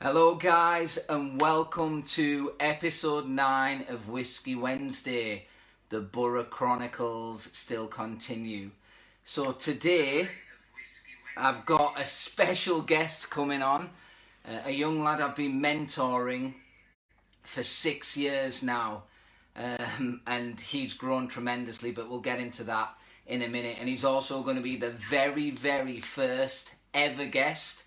Hello guys, and welcome to episode 9 of Whiskey Wednesday. The Borough Chronicles still continue. So today I've got a special guest coming on, a young lad I've been mentoring for 6 years now, and he's grown tremendously, but we'll get into that in a minute. And he's also going to be the very first ever guest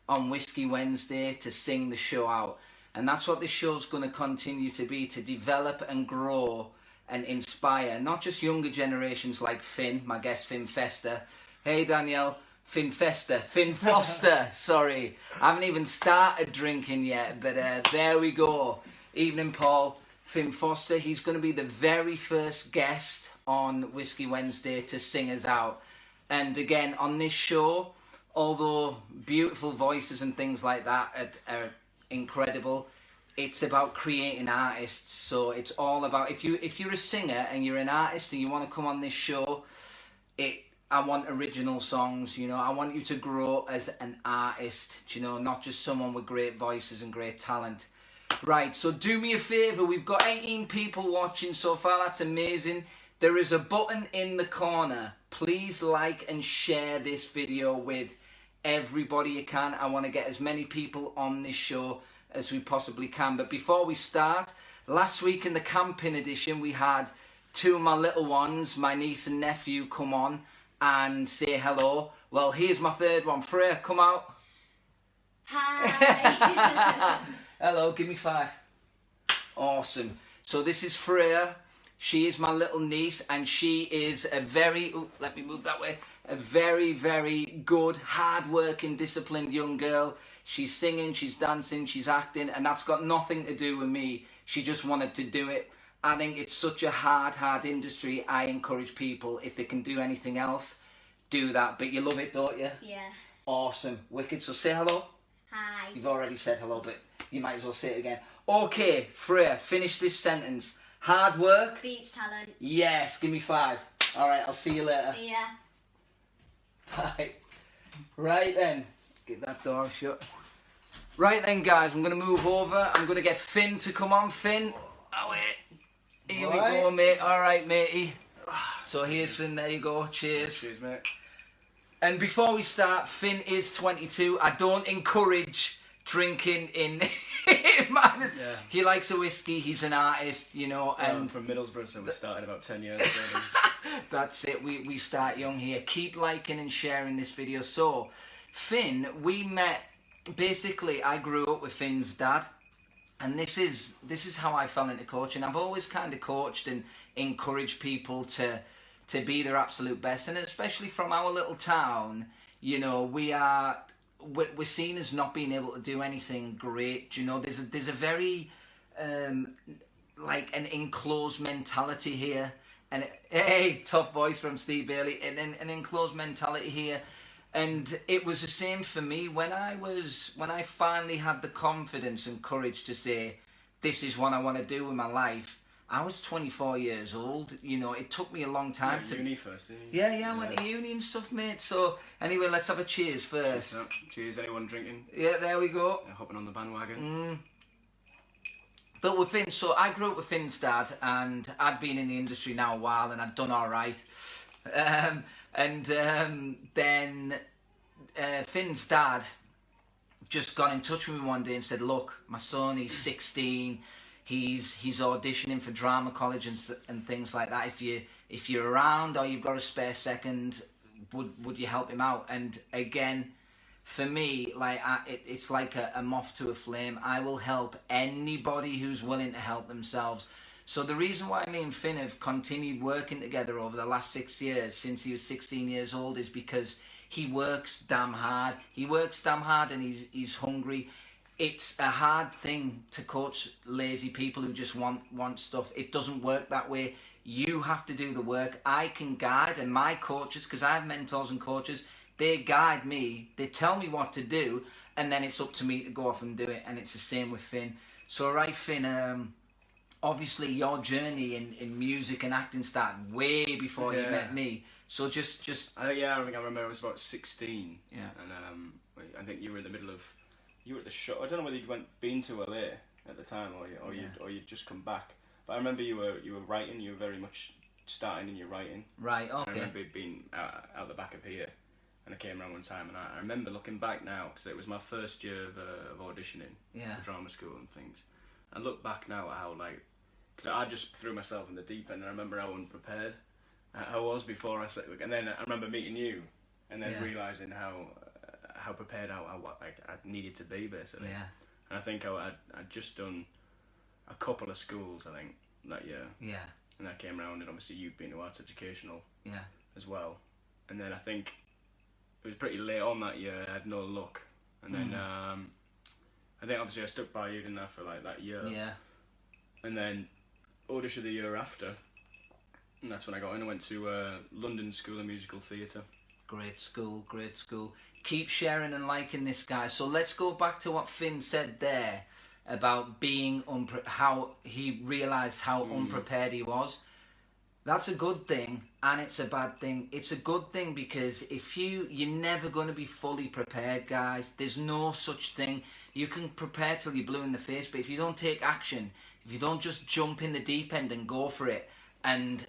on Whiskey Wednesday to sing the show out. And that's what this show's going to continue to be, to develop and grow and inspire not just younger generations like Finn, my guest Finn Foster. Hey Danielle, Finn Foster, sorry. I haven't even started drinking yet, but there we go. Evening Paul, Finn Foster. He's going to be the very first guest on Whiskey Wednesday to sing us out. And again, on this show, although beautiful voices and things like that are incredible, it's about creating artists. So it's all about, if you're a singer and you're an artist and you want to come on this show, I want original songs, you know. I want you to grow as an artist, you know, not just someone with great voices and great talent. Right, so do me a favour, we've got 18 people watching so far, that's amazing. There is a button in the corner. Please like and share this video with everybody you can. I want to get as many people on this show as we possibly can. But before we start, last week in the camping edition we had two of my little ones, my niece and nephew, come on and say hello. Well, here's my third one. Freya, come out. Hi. Hello, give me 5. Awesome. So this is Freya. She is my little niece, and she is a very, let me move that way, a very good, hard-working, disciplined young girl. She's singing, she's dancing, she's acting, and that's got nothing to do with me. She just wanted to do it. I think it's such a hard industry. I encourage people, if they can do anything else, do that. But you love it, don't you? Yeah. Awesome. Wicked. So say hello. Hi. You've already said hello, but you might as well say it again. Okay, Freya, finish this sentence. Hard work. Beach talent. Yes, give me 5. All right, I'll see you later. Yeah. Bye. Right then, get that door shut. Right then, guys, I'm going to move over. I'm going to get Finn to come on. Finn, oh wait. Here we go, mate. All right, matey. So here's Finn. There you go. Cheers. Cheers, mate. And before we start, Finn is 22. I don't encourage drinking in minus. Yeah. He likes a whiskey. He's an artist, you know. And I'm from Middlesbrough, so we started about 10 years ago. That's it. We start young here. Keep liking and sharing this video. So, Finn, we met. Basically, I grew up with Finn's dad, and this is how I fell into coaching. I've always kind of coached and encouraged people to be their absolute best, and especially from our little town, you know, we're seen as not being able to do anything great. You know, there's a very like an enclosed mentality here, and hey, top voice from Steve Bailey, and an enclosed mentality here. And it was the same for me when I finally had the confidence and courage to say, this is what I want to do with my life. I was 24 years old. You know, it took me a long time to... Uni first, didn't you? Yeah, I went to uni and stuff, mate. So, anyway, let's have a cheers first. Cheers, anyone drinking? Yeah, there we go. Hopping on the bandwagon. But with Finn, so I grew up with Finn's dad, and I'd been in the industry now a while, and I'd done all right. Then Finn's dad just got in touch with me one day and said, look, my son, he's 16, he's auditioning for drama college and things like that. If you're around or you've got a spare second, would you help him out? And again, for me, like it's like a moth to a flame. I will help anybody who's willing to help themselves. So the reason why me and Finn have continued working together over the last 6 years, since he was 16 years old, is because he works damn hard. He works damn hard, and he's hungry. It's a hard thing to coach lazy people who just want stuff. It doesn't work that way. You have to do the work. I can guide, and my coaches, because I have mentors and coaches, they guide me. They tell me what to do, and then it's up to me to go off and do it. And it's the same with Finn. So right, Finn, obviously your journey in music and acting started way before you met me. So just yeah, I remember I was about 16. Yeah. And I think you were in the middle of, you were at the show. I don't know whether you'd been to LA at the time or you'd just come back. But I remember you were writing. You were very much starting in your writing. Right. Okay. I remember being out the back of here, and I came around one time, and I remember looking back now because it was my first year of auditioning for drama school and things. I look back now at how because I just threw myself in the deep end. And I remember how unprepared I was before and then I remember meeting you, and then realizing how prepared I needed to be basically. Yeah. And I think I'd just done a couple of schools I think that year. Yeah. And I came around, and obviously you've been to arts educational. Yeah. As well, and then I think it was pretty late on that year. I had no luck, and then I think obviously I stuck by you, didn't I, for that year. Yeah. And then audition the year after, and that's when I got in. I went to London School of Musical Theatre. Great school, great school. Keep sharing and liking this, guy. So let's go back to what Finn said there about being how he realised how unprepared he was. That's a good thing, and it's a bad thing. It's a good thing because if you're never going to be fully prepared, guys. There's no such thing. You can prepare till you're blue in the face, but if you don't take action, if you don't just jump in the deep end and go for it, and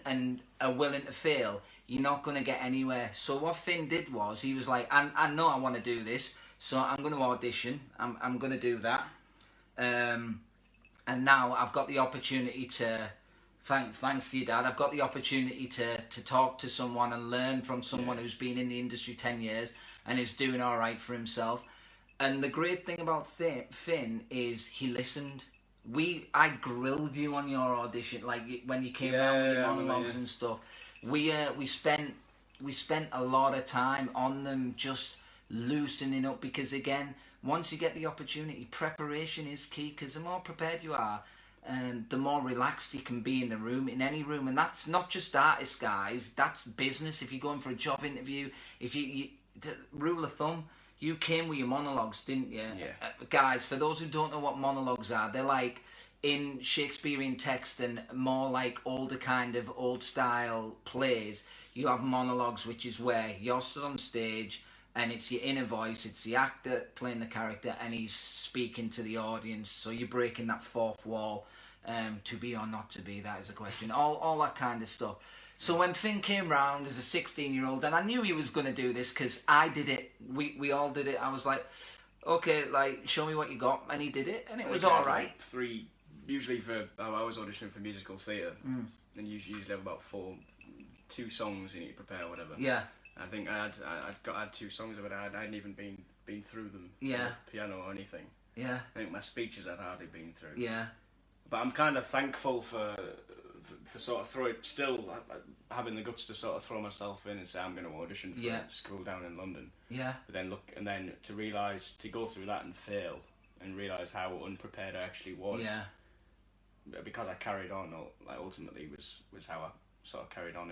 are willing to fail, you're not going to get anywhere. So what Finn did was, he was like, I know I want to do this, so I'm going to audition. I'm going to do that. And now I've got the opportunity to... Thanks to your dad. I've got the opportunity to talk to someone and learn from someone who's been in the industry 10 years and is doing all right for himself. And the great thing about Finn is he listened. I grilled you on your audition, when you came around with your monologues and stuff. We spent a lot of time on them, just loosening up, because again, once you get the opportunity, preparation is key, because the more prepared you are, the more relaxed you can be in the room, in any room. And that's not just artists, guys, that's business. If you're going for a job interview, if you rule of thumb, you came with your monologues, didn't you? Guys, for those who don't know what monologues are, they're like in Shakespearean text and more like older kind of old style plays. You have monologues, which is where you're stood on stage and it's your inner voice, it's the actor playing the character and he's speaking to the audience. So you're breaking that fourth wall. To be or not to be, that is a question. All that kind of stuff. So when Finn came round as a 16-year-old, and I knew he was going to do this because I did it. We all did it. I was like, okay, show me what you got, and he did it, and it was all right. Usually for I was auditioning for musical theatre, and you usually have about 2 songs you need to prepare, or whatever. Yeah. I think I had 2 songs, but I hadn't even been through them. Yeah. Piano or anything. Yeah. I think my speeches I'd hardly been through. Yeah. But I'm kind of thankful for sort of still having the guts to sort of throw myself in and say I'm going to audition for a school down in London. Yeah. But then to realise, to go through that and fail, and realise how unprepared I actually was. Yeah. Because I carried on, ultimately was how I sort of carried on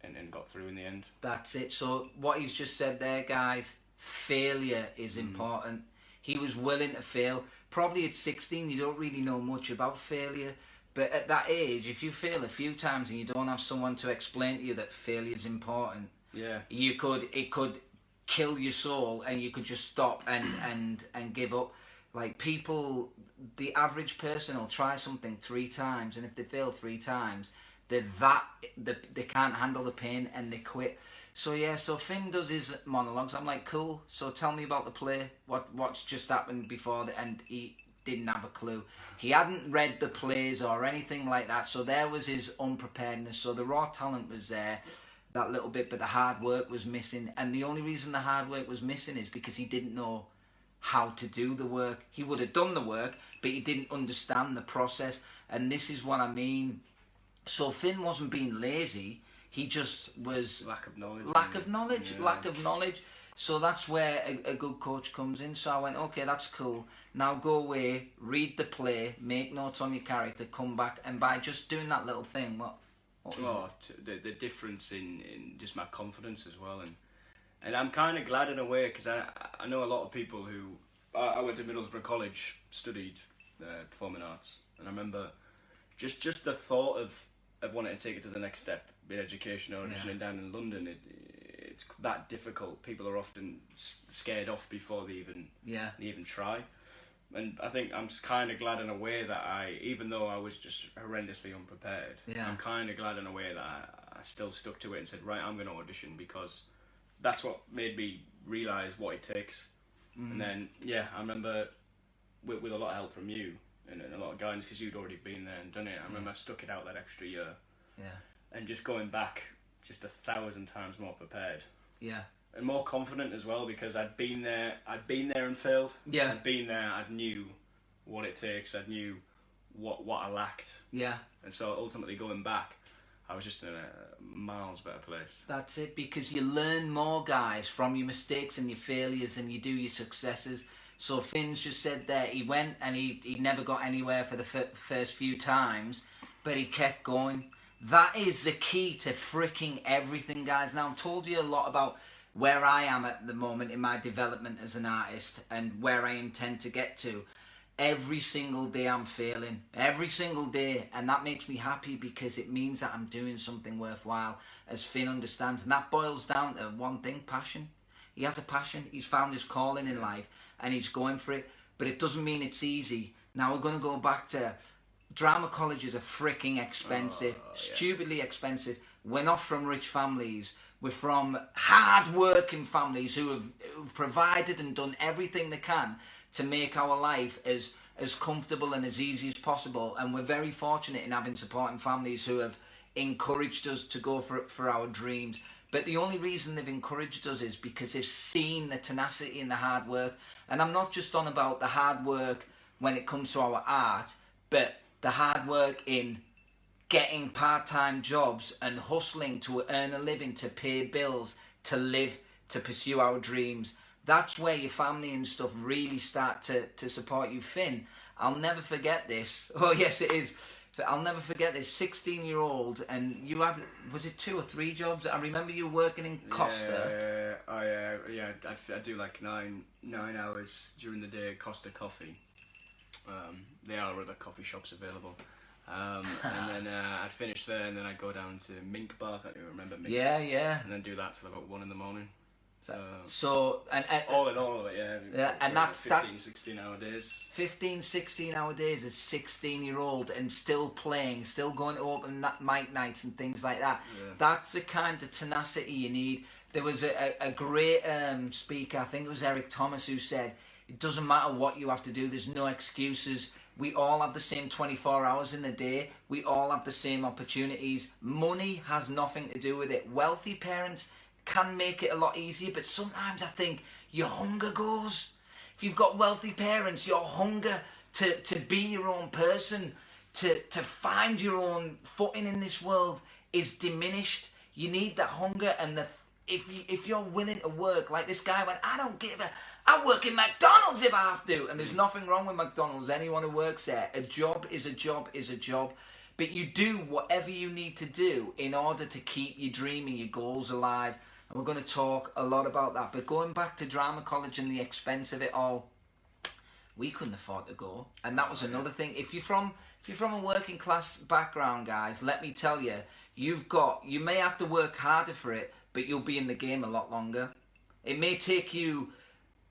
and got through in the end. That's it. So what he's just said there, guys, failure is important. He was willing to fail. Probably at 16, you don't really know much about failure. But at that age, if you fail a few times and you don't have someone to explain to you that failure is important, it could kill your soul, and you could just stop and give up. People, the average person will try something 3 times, and if they fail 3 times, they can't handle the pain and they quit. So so Finn does his monologues. I'm like, cool. So tell me about the play. What's just happened before and he didn't have a clue. He hadn't read the plays or anything like that. So there was his unpreparedness. So the raw talent was there, that little bit, but the hard work was missing. And the only reason the hard work was missing is because he didn't know how to do the work. He would have done the work, but he didn't understand the process. And this is what I mean. So Finn wasn't being lazy. He just was... Lack of knowledge. Lack of knowledge. So that's where a good coach comes in. So I went, okay, that's cool. Now go away, read the play, make notes on your character, come back. And by just doing that little thing, what was it? The difference in just my confidence as well. And I'm kind of glad in a way, because I know a lot of people who... I went to Middlesbrough College, studied performing arts. And I remember just the thought of wanting to take it to the next step in education or auditioning down in London, it's that difficult. People are often scared off before they even try. And I think I'm kind of glad in a way that even though I was just horrendously unprepared, I'm kind of glad in a way that I still stuck to it and said, right, I'm going to audition, because that's what made me realise what it takes. And then, I remember with a lot of help from you and a lot of guidance, because you'd already been there and done it, I remember I stuck it out that extra year. And just going back just 1,000 times more prepared. And more confident as well, because I'd been there and failed. I'd been there, I knew what it takes, I knew what I lacked. And so ultimately going back, I was just in a miles better place. That's it, because you learn more, guys, from your mistakes and your failures than you do your successes. So Finn's just said there, he went and he never got anywhere for the first few times, but he kept going. That is the key to freaking everything, guys. Now, I've told you a lot about where I am at the moment in my development as an artist and where I intend to get to. Every single day I'm failing, every single day, and that makes me happy, because it means that I'm doing something worthwhile, as Finn understands. And that boils down to one thing: passion. He has a passion, he's found his calling in life, and he's going for it. But it doesn't mean it's easy. Now we're going to go back to drama colleges are freaking expensive, stupidly expensive. We're not from rich families. We're from hard-working families who have provided and done everything they can to make our life as comfortable and as easy as possible. And we're very fortunate in having supporting families who have encouraged us to go for our dreams. But the only reason they've encouraged us is because they've seen the tenacity and the hard work. And I'm not just on about the hard work when it comes to our art, but the hard work in getting part-time jobs and hustling to earn a living, to pay bills, to live, to pursue our dreams. That's where your family and stuff really start to support you. Finn, I'll never forget this. Oh yes, it is. I'll never forget this. 16-year-old, and you had, was it 2 or 3 jobs? I remember you working in Costa. I do like 9 hours during the day at Costa Coffee. There are other coffee shops available. And then I'd finish there, and then I'd go down to Mink Bar. I don't remember Mink. Yeah. And then do that till about 1 in the morning. So and all in all, and that's 16 hour days. 16 hour days as 16-year-old, and still playing, still going to open mic nights and things like that. That's the kind of tenacity you need. There was a great speaker, I think it was Eric Thomas, who said, it doesn't matter what you have to do, there's no excuses. We all have the same 24 hours in the day. We all have the same opportunities. Money has nothing to do with it. Wealthy parents can make it a lot easier, but sometimes I think your hunger goes. If you've got wealthy parents, your hunger to be your own person, to find your own footing in this world is diminished. You need that hunger, and if you're willing to work, like this guy went, I work in McDonald's if I have to. And there's nothing wrong with McDonald's. Anyone who works there, a job is a job is a job. But you do whatever you need to do in order to keep your dream and your goals alive. And we're going to talk a lot about that. But going back to drama college and the expense of it all, we couldn't afford to go. And that was another thing. If you're from a working class background, guys, let me tell you, you may have to work harder for it, but you'll be in the game a lot longer. It may take you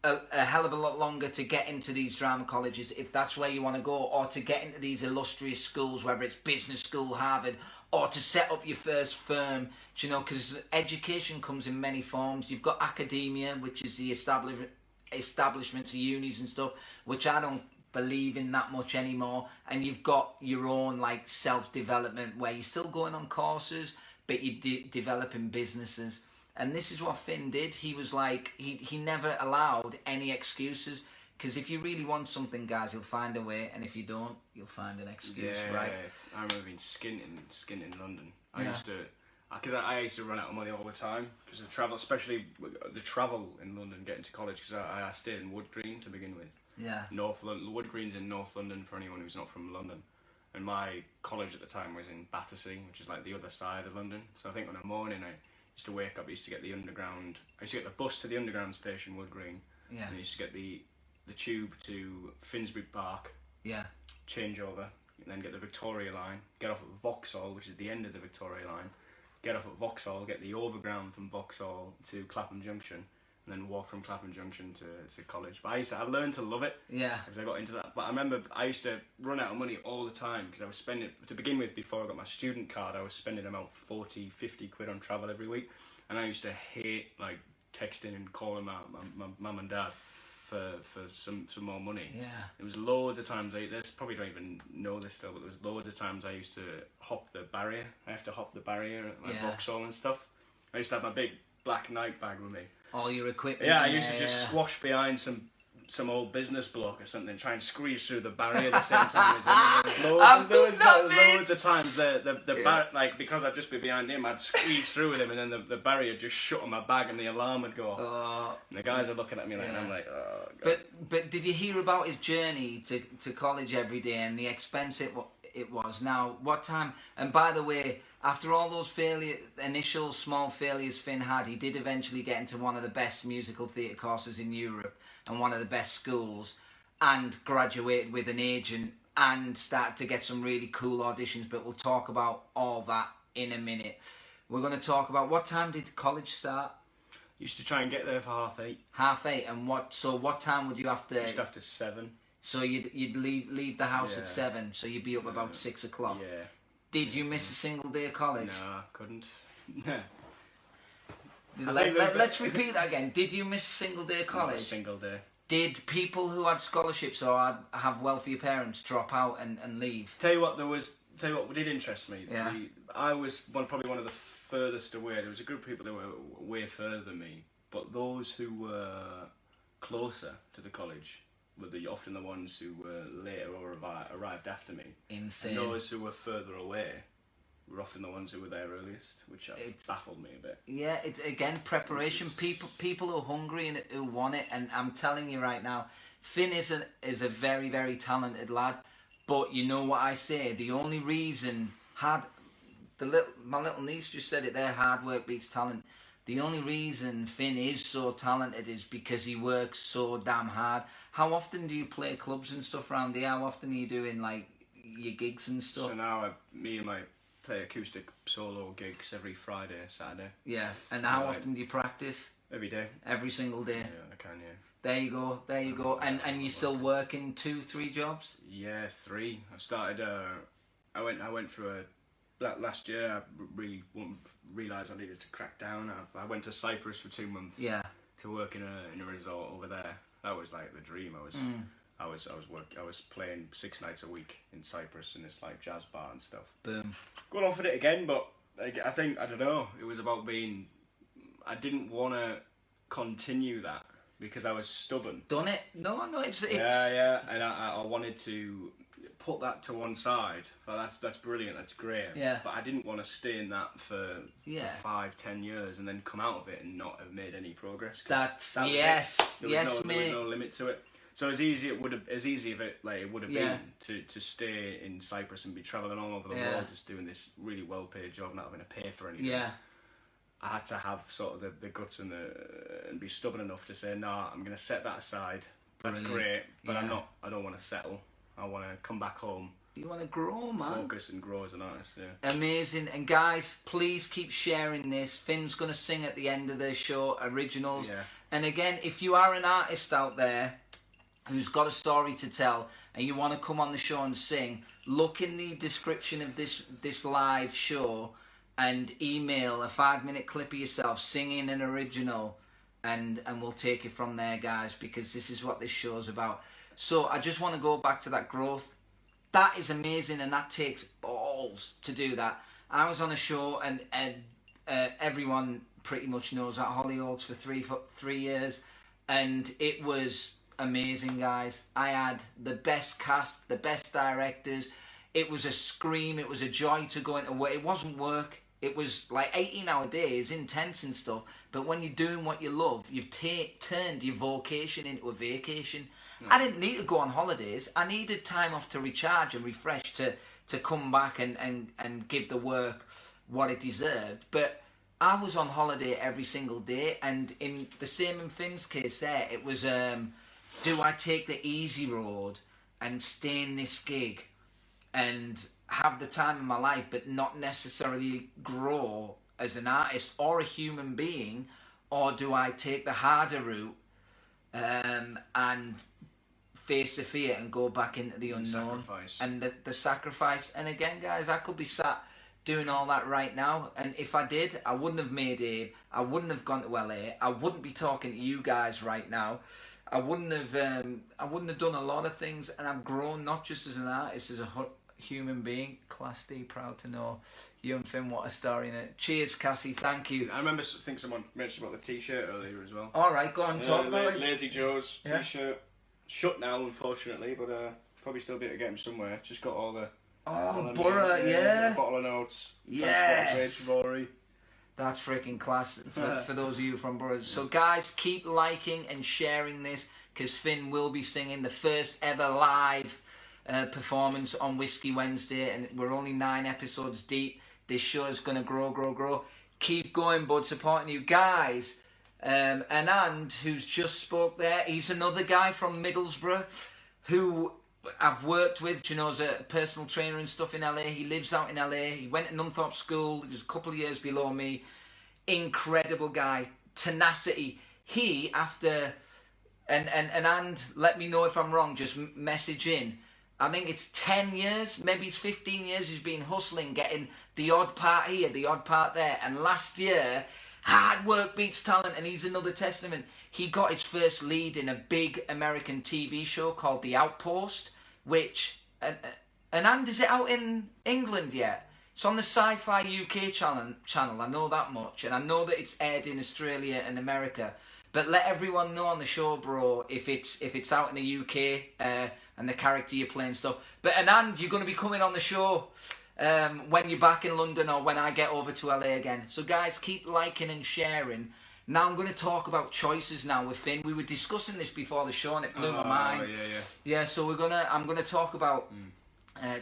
a hell of a lot longer to get into these drama colleges if that's where you want to go, or to get into these illustrious schools, whether it's business school, Harvard, or to set up your first firm, because education comes in many forms. You've got academia, which is the establishments of unis and stuff, which I don't believe in that much anymore. And you've got your own like self-development where you're still going on courses, but you're developing businesses. And this is what Finn did. He was like, he never allowed any excuses. Because if you really want something, guys, you'll find a way. And if you don't, you'll find an excuse, right? I remember being skint in London. I used to run out of money all the time. Because the travel, especially the travel in London, getting to college, because I stayed in Wood Green to begin with. Yeah. North London. Wood Green's in North London for anyone who's not from London. And my college at the time was in Battersea, which is like the other side of London. So I think on a morning I used to wake up, I used to get the bus to the underground station, Wood Green. Yeah. And I used to get the tube to Finsbury Park. Yeah. Change over, and then get the Victoria line, get off at Vauxhall, which is the end of the Victoria line, get off at Vauxhall, get the overground from Vauxhall to Clapham Junction, and then walk from Clapham Junction to college. But I learned to love it. Yeah. Because I got into that. But I remember I used to run out of money all the time because I was spending, to begin with, before I got my student card, I was spending about 40, 50 quid on travel every week. And I used to hate, like, texting and calling my mum and dad for some more money. Yeah. There was loads of times, there's probably don't even know this still, but there was loads of times I used to hop the barrier. I have to hop the barrier at my Vauxhall and stuff. I used to have my big black night bag with me. All your equipment. Yeah, I used to just squash behind some old business block or something, try and squeeze through the barrier at the same time as him. There was loads of times like, because I'd just be behind him, I'd squeeze through with him, and then the barrier just shut on my bag and the alarm would go off. And the guys are looking at me like, and I'm like, oh God. But did you hear about his journey to college every day and the expense it was? Now, what time? And by the way, after all those initial small failures Finn had, he did eventually get into one of the best musical theatre courses in Europe and one of the best schools, and graduated with an agent and started to get some really cool auditions. But we'll talk about all that in a minute. We're going to talk about, what time did college start? Used to try and get there for 8:30. 8:30, and what time would you have to? Just after 7. So you'd leave the house at 7, so you'd be up about 6 o'clock. Yeah. Did you miss a single day of college? No, I couldn't. Let's repeat that again. Did you miss a single day of college? Not a single day. Did people who had scholarships or have wealthier parents drop out and leave? Tell you what did interest me. Yeah. I was probably one of the furthest away. There was a group of people that were way further than me, but those who were closer to the college were often the ones who were later or arrived after me. Insane. And those who were further away were often the ones who were there earliest, which baffled me a bit. Yeah, it's again preparation. People who are hungry and who want it. And I'm telling you right now, Finn is a very, very talented lad. But you know what I say? The only reason my little niece just said it there. Hard work beats talent. The only reason Finn is so talented is because he works so damn hard. How often do you play clubs and stuff around here? How often are you doing, like, your gigs and stuff? So now me and my play acoustic solo gigs every Friday, Saturday. Yeah, and how often do you practice? Every day. Every single day? Yeah, I can, yeah. There you go. And you're still working 2-3 jobs? Yeah, 3. I started, I went through last year, I really realised I needed to crack down. I went to Cyprus for 2 months. Yeah. To work in a resort over there. That was like the dream. I was playing 6 nights a week in Cyprus in this like jazz bar and stuff. Boom. Going off it again, but like, I don't know. It was about I didn't want to continue that because I was stubborn. Done it? No, it's yeah, and I wanted to put that to one side. Well, that's brilliant. That's great. Yeah. But I didn't want to stay in that for 5-10 years and then come out of it and not have made any progress. There was no limit to it. So as easy it would have been to stay in Cyprus and be travelling all over the world, just doing this really well paid job, not having to pay for anything. Yeah. I had to have sort of the guts and be stubborn enough to say, no, I'm going to set that aside. That's great, but I don't want to settle. I want to come back home. You want to grow, man. Focus and grow as an artist, yeah. Amazing. And guys, please keep sharing this. Finn's going to sing at the end of the show, originals. Yeah. And again, if you are an artist out there who's got a story to tell and you want to come on the show and sing, look in the description of this live show and email a 5-minute clip of yourself singing an original, and we'll take it from there, guys, because this is what this show's about. So I just want to go back to that growth. That is amazing, and that takes balls to do that. I was on a show, and everyone pretty much knows at Hollyoaks for 3 years, and it was amazing, guys. I had the best cast, the best directors. It was a scream. It was a joy to go into work. It wasn't work. It was like 18-hour days, intense and stuff. But when you're doing what you love, you've turned your vocation into a vacation. Yeah. I didn't need to go on holidays. I needed time off to recharge and refresh to come back and give the work what it deserved. But I was on holiday every single day. And in the same in Finn's case there, it was, do I take the easy road and stay in this gig and have the time of my life, but not necessarily grow as an artist or a human being, or do I take the harder route and face the fear and go back into the unknown and the sacrifice? And again, guys, I could be sat doing all that right now, and if I did, I wouldn't have made Abe, I wouldn't have gone to LA, I wouldn't be talking to you guys right now, I wouldn't have done a lot of things, and I've grown not just as an artist, as a human being. Class D, proud to know you and Finn. What a story in it. Cheers, Cassie. Thank you. I remember, I think someone mentioned about the T-shirt earlier as well. All right, go on, talk about it. Lazy Joe's T-shirt, shut now unfortunately, but probably still be able to get him somewhere. Just got all the Borough, yeah. A bottle of notes. Yes. Rory. That's freaking class for those of you from Borough. So guys, keep liking and sharing this, because Finn will be singing the first ever live performance on Whiskey Wednesday, and we're only 9 episodes deep. This show is going to grow. Keep going, bud, supporting you guys. Anand, who's just spoke there, he's another guy from Middlesbrough who I've worked with, you know, as a personal trainer and stuff in LA. He lives out in LA. He went to Nunthorpe School. He was a couple of years below me. Incredible guy. Tenacity. He, after... And let me know if I'm wrong, just message in. I think it's 10 years, maybe it's 15 years he's been hustling, getting the odd part here, the odd part there. And last year, hard work beats talent, and he's another testament. He got his first lead in a big American TV show called The Outpost, which... And is it out in England yet? It's on the Sci-Fi UK channel, I know that much. And I know that it's aired in Australia and America. But let everyone know on the show, bro, if it's out in the UK and the character you're playing stuff. But Anand, you're going to be coming on the show when you're back in London or when I get over to LA again. So guys, keep liking and sharing. Now I'm going to talk about choices now with Finn. We were discussing this before the show and it blew my mind. Yeah, so I'm going to talk about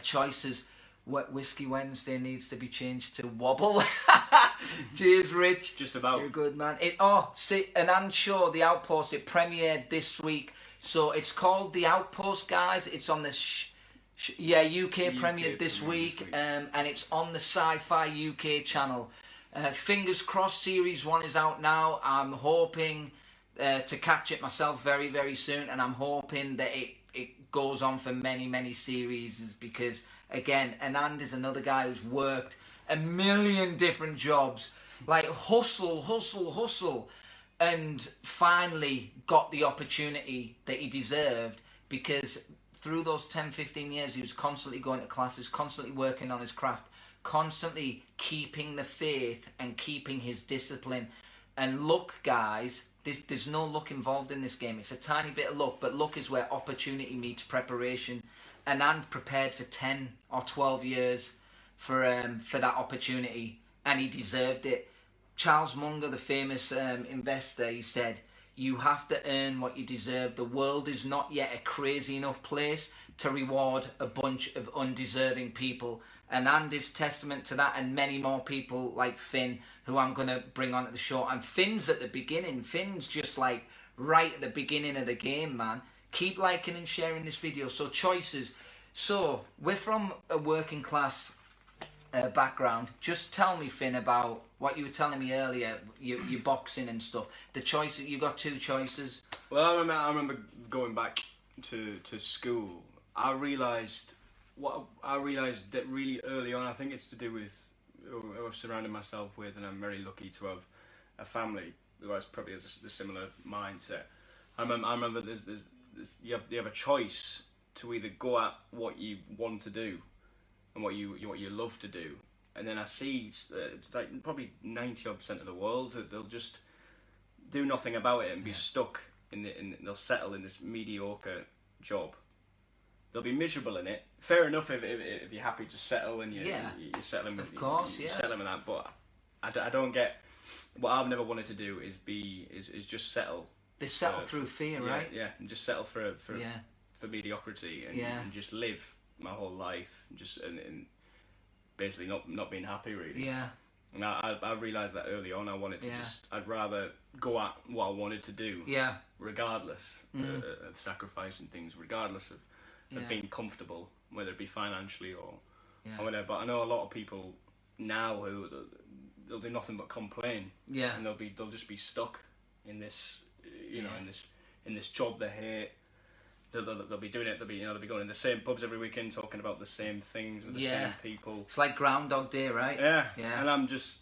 choices. What Whiskey Wednesday needs to be changed to Wobble. Cheers, Rich. Just about. You're a good man. Anand show, The Outpost, it premiered this week. So it's called The Outpost, guys. It's on the UK premiered this week. And it's on the Sci-Fi UK channel. Fingers crossed, series 1 is out now. I'm hoping to catch it myself very, very soon. And I'm hoping that it goes on for many, many series, because again, Anand is another guy who's worked a million different jobs, like hustle, and finally got the opportunity that he deserved, because through those 10-15 years he was constantly going to classes, constantly working on his craft, constantly keeping the faith and keeping his discipline. And luck, guys, there's no luck involved in this game. It's a tiny bit of luck, but luck is where opportunity meets preparation. Anand prepared for 10 or 12 years for that opportunity, and he deserved it. Charles Munger, the famous investor, he said, "You have to earn what you deserve. The world is not yet a crazy enough place to reward a bunch of undeserving people." Anand is testament to that, and many more people like Finn, who I'm going to bring onto the show. And Finn's at the beginning. Finn's just like right at the beginning of the game, man. Keep liking and sharing this video. So choices. So we're from a working class background. Just tell me, Finn, about what you were telling me earlier, your boxing and stuff. The choices, you got 2 choices. Well, I remember going back to school. I realised that really early on. I think it's to do with who I've surrounded myself with, and I'm very lucky to have a family who has probably has a similar mindset. I remember you have a choice to either go at what you want to do and what you love to do, and then I see like probably 90% of the world, they'll just do nothing about it and be stuck they'll settle in this mediocre job. They'll be miserable in it. Fair enough if you're happy to settle and you're settling with, you're settling with that, but I don't get what I've never wanted to do is just settle. They settle through fear, right? Yeah, and just settle for mediocrity and just live my whole life and basically not being happy, really. Yeah. And I realised that early on. I wanted to I'd rather go at what I wanted to do, regardless of sacrificing things, regardless of being comfortable. whether it be financially or whatever. But I know a lot of people now who they'll do nothing but complain. Yeah. And they'll just be stuck in this, you know, in this job they hate. They'll be doing it. They'll be going in the same pubs every weekend, talking about the same things with the same people. It's like Groundhog Day, right? Yeah. And I'm just,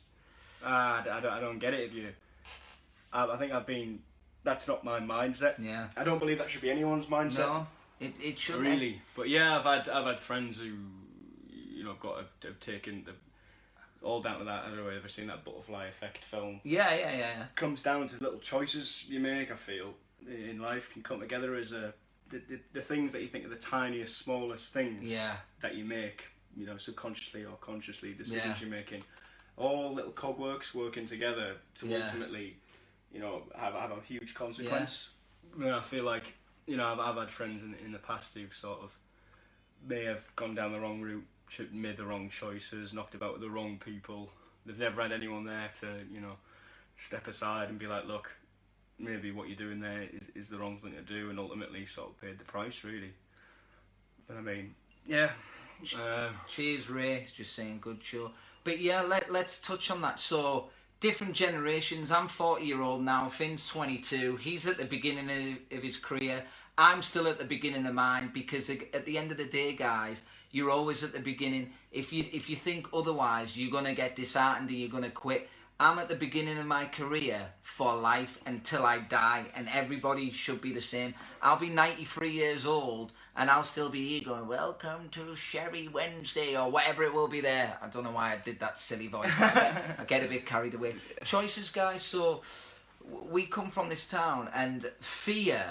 I don't get it. I think that's not my mindset. Yeah. I don't believe that should be anyone's mindset. No, it shouldn't. Really. But yeah, I've had friends who, you know, have taken all down to that. I don't know if you've ever seen that Butterfly Effect film. Yeah. Comes down to little choices you make, I feel, in life can come together as the things that you think are the tiniest, smallest things that you make, you know, subconsciously or consciously, decisions you're making. All little cogworks working together to ultimately, you know, have a huge consequence. I feel like, you know, I've had friends in the past who've sort of may have gone down the wrong route, made the wrong choices, knocked about with the wrong people. They've never had anyone there to, you know, step aside and be like, look, maybe what you're doing there is the wrong thing to do, and ultimately sort of paid the price, really. But I mean, yeah. Cheers, Ray. Just saying, good show. But yeah, let's touch on that. So, different generations. I'm 40-year-old now. Finn's 22. He's at the beginning of his career. I'm still at the beginning of mine, because at the end of the day, guys, you're always at the beginning. If you think otherwise, you're going to get disheartened and you're going to quit. I'm at the beginning of my career for life until I die, and everybody should be the same. I'll be 93 years old and I'll still be here going, welcome to Sherry Wednesday, or whatever it will be there. I don't know why I did that silly voice. I get a bit carried away. Choices, guys. So we come from this town, and fear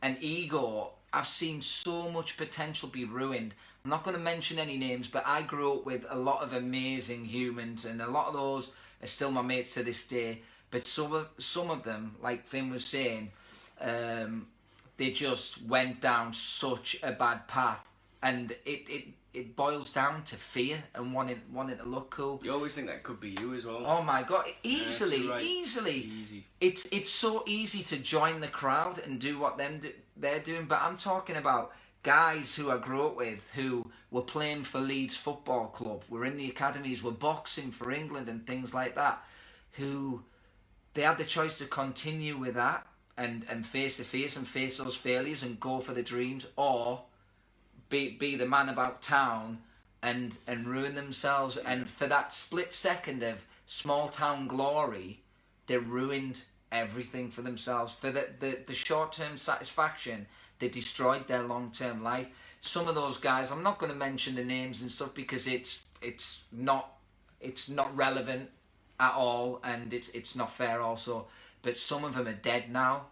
and ego, I've seen so much potential be ruined. I'm not going to mention any names, but I grew up with a lot of amazing humans, and a lot of those are still my mates to this day. But some of them, like Finn was saying, they just went down such a bad path, and it boils down to fear and wanting to look cool. You always think that could be you as well. Oh my God, easily. Easy. It's so easy to join the crowd and do what they're doing, but I'm talking about guys who I grew up with, who were playing for Leeds Football Club, were in the academies, were boxing for England and things like that, who they had the choice to continue with that and face those failures and go for the dreams, or be the man about town and ruin themselves. And for that split second of small town glory, they ruined everything for themselves. For the short-term satisfaction, they destroyed their long-term life. Some of those guys, I'm not going to mention the names and stuff, because it's not relevant at all, and it's not fair also. But some of them are dead now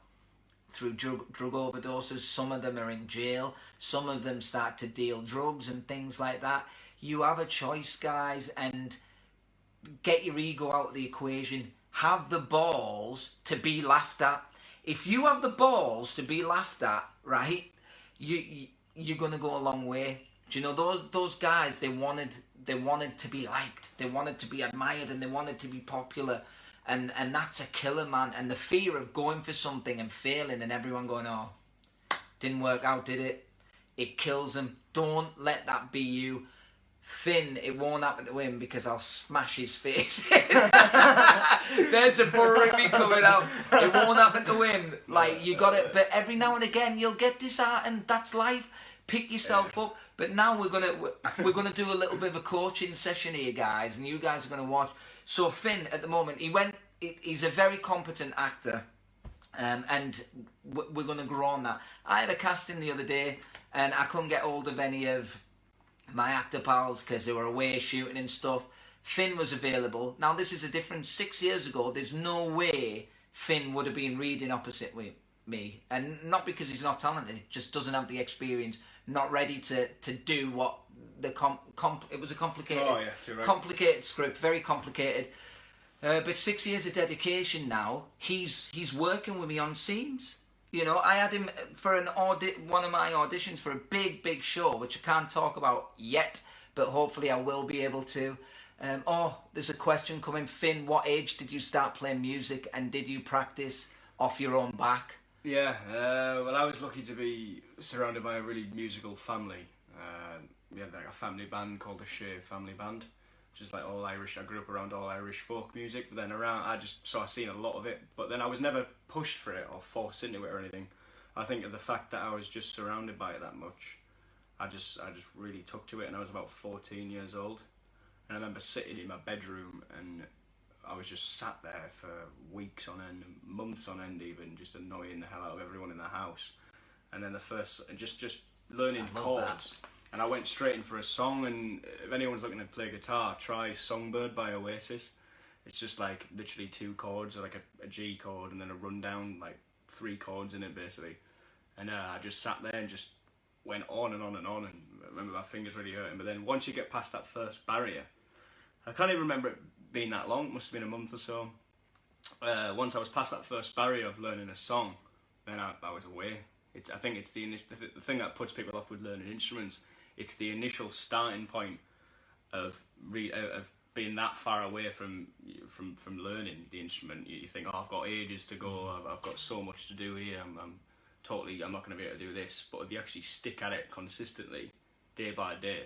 through drug overdoses. Some of them are in jail. Some of them start to deal drugs and things like that. You have a choice, guys, and get your ego out of the equation. Have the balls to be laughed at. If you have the balls to be laughed at, right, you're gonna go a long way. Do you know those guys? They wanted to be liked, they wanted to be admired, and they wanted to be popular, and that's a killer, man. And the fear of going for something and failing, and everyone going, oh, didn't work out, did it? It kills them. Don't let that be you. Finn, it won't happen to him, because I'll smash his face. There's a Burrimi coming out. It won't happen to him. Like, you got it. But every now and again, you'll get disheartened. That's life. Pick yourself up. But now we're gonna do a little bit of a coaching session here, guys, and you guys are gonna watch. So Finn, at the moment, he's a very competent actor, and we're gonna grow on that. I had a casting the other day, and I couldn't get hold of any of my actor pals because they were away shooting and stuff. Finn was available. Now, this is a different 6 years ago. There's no way Finn would have been reading opposite with me, and not because he's not talented, just doesn't have the experience, not ready to do what the it was a complicated complicated script, very complicated, but 6 years of dedication now. He's working with me on scenes. You know, I had him for one of my auditions for a big show, which I can't talk about yet, but hopefully I will be able to. There's a question coming. Finn, what age did you start playing music, and did you practice off your own back? Yeah, well, I was lucky to be surrounded by a really musical family. We had like a family band called the Shea Family Band, which is like all Irish. I grew up around all Irish folk music, but then I seen a lot of it, but then I was never pushed for it or forced into it or anything. I think of the fact that I was just surrounded by it that much, I just really took to it, and I was about 14 years old, and I remember sitting in my bedroom and I was just sat there for weeks on end, months on end even, just annoying the hell out of everyone in the house. And then just learning chords. And I went straight in for a song, and if anyone's looking to play guitar, try Songbird by Oasis. It's just like literally 2 chords, like a G chord and then a rundown, like 3 chords in it basically. And I just sat there and just went on and on and on, and I remember my fingers really hurting. But then once you get past that first barrier, I can't even remember it being that long, it must have been a month or so. Once I was past that first barrier of learning a song, then I was away. I think it's the thing that puts people off with learning instruments. It's the initial starting point of being that far away from learning the instrument. You think, oh, I've got ages to go. I've got so much to do here. I'm not going to be able to do this. But if you actually stick at it consistently, day by day,